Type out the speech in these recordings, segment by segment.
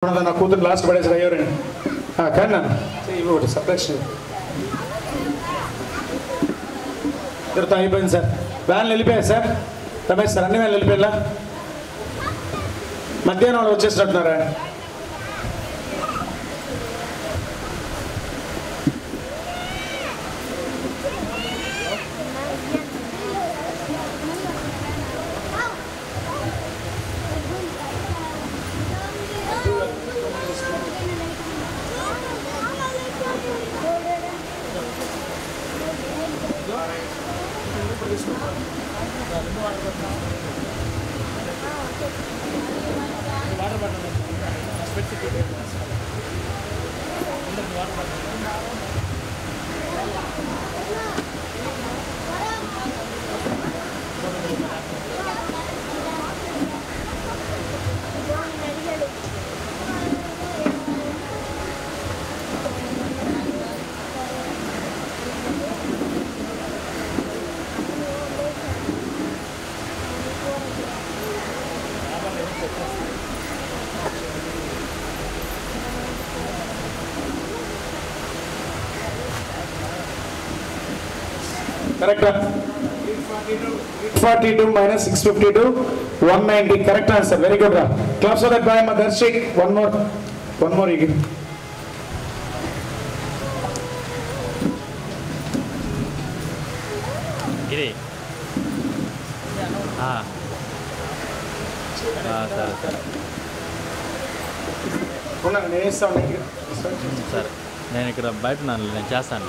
నా కూతురు లాస్ట్ పడేసారు అయ్యారండి కానీ ఇవ్వకూడదు సపరేషన్ ఇద్దరితో అయిపోయింది సార్. వ్యాన్లు వెళ్ళిపోయాయి సార్. రమేష్ సార్ అన్ని వ్యాన్లు వెళ్ళిపోయా మధ్యాహ్నం వాళ్ళు వచ్చేసినట్టున్నారా? Correct. 842 minus 652, 190. Correct answer. Very good. Claps for that by Madarshik. One more. You give. Giri. Sir. Sir, నేను ఇక్కడ బయట ఉన్నాను, నేను చేస్తాను.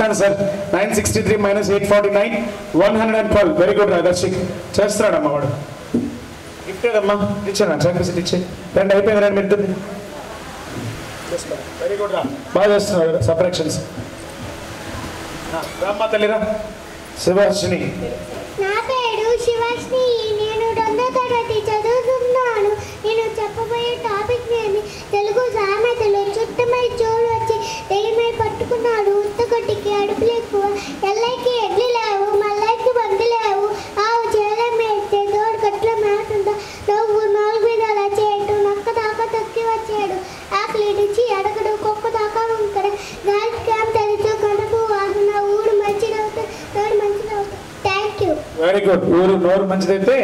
Answer 963 minus 849, 112. Very good, Darshik. చేస్తాడమ్మా వాడు. గిఫ్ట్ ఏదమ్మా ఇచ్చాను, చాక్లెట్ ఇచ్చే రెండు అయిపోయింది. రెండు మినిట్. వెరీ గుడ్ రా, బాగా చేస్తున్నాడు సపరేషన్స్. రామ్మా తల్లిరా. శివాషిని. నా పేరు శివాషిని. నేను 2వ తరగతి చదువుతున్నాను. నేను చెప్పబోయే టాపిక్ నేమి తెలుగు సామెతలు. చుట్టమై చోడు వచ్చి తెగిమై పట్టుకున్నాడు. ఉత్తకొట్టికి అడుపులు ఎక్కువ. ఎల్లైకి ఎడ్లు లేవు, మల్లైకి బండి లేవు. ఆవు చేలే మేస్తే తోడు కట్ల మేతుందా. నవ్వు 4 విధాల చేయటం. నక్క దాకా తొక్కి వచ్చాడు. ఆకలి నుంచి అడగడు. కుక్క దాకా ఉంకడ. గాలి క్యామ్ తెలుసు కడుపు వాసన. ఊరు మంచిదవుతుంది, నోరు మంచిదవుతుంది. Thank you. Very good. ఊరు నోరు మంచిదైతే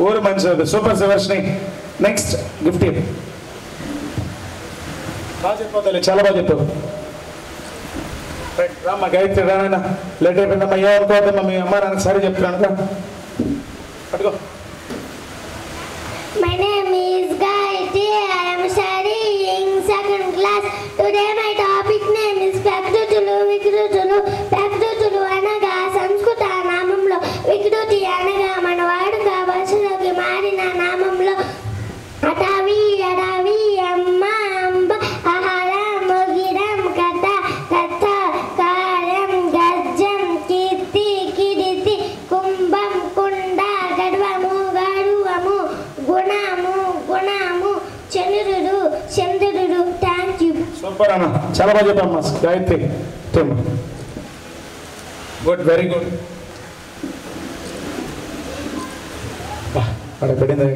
ఊరు మంచిది. సూపర్ శివాషిని. Next gift. బాగా చెప్పాలి, చాలా బాగా చెప్పావు. రామ్మా గాయత్రి రానైనా లేట్ అయిపోయిందమ్మా. ఏమనుకోవద్దమ్మా, మీ అమ్మ నాన్నకి సరే చెప్తున్నాను. పట్టుకో. My name is Gayatri. I am studying 2nd class. Today my topic name is ప్రకృతులు వికృతులు. ప్రకృతులు అనగా సంస్కృత నామంలో, వికృతి అనగా మన వాడుక భాషలోకి మారిన నామంలో. అటవి అడవి, అమ్మ అంబ, ఆహారం మొగిరం, కథ కథ, కారం గజ్జం, కీర్తి కిడితి, కుంభం కుండ, గర్వము గర్వము, గుణము చంద్రుడు చంద్రుడు. Thank you. సూపర్ అన్న, చాలా బాగా చెప్పామ్మా గాయత్రి. Good, very good. అక్కడ పెట్టింది.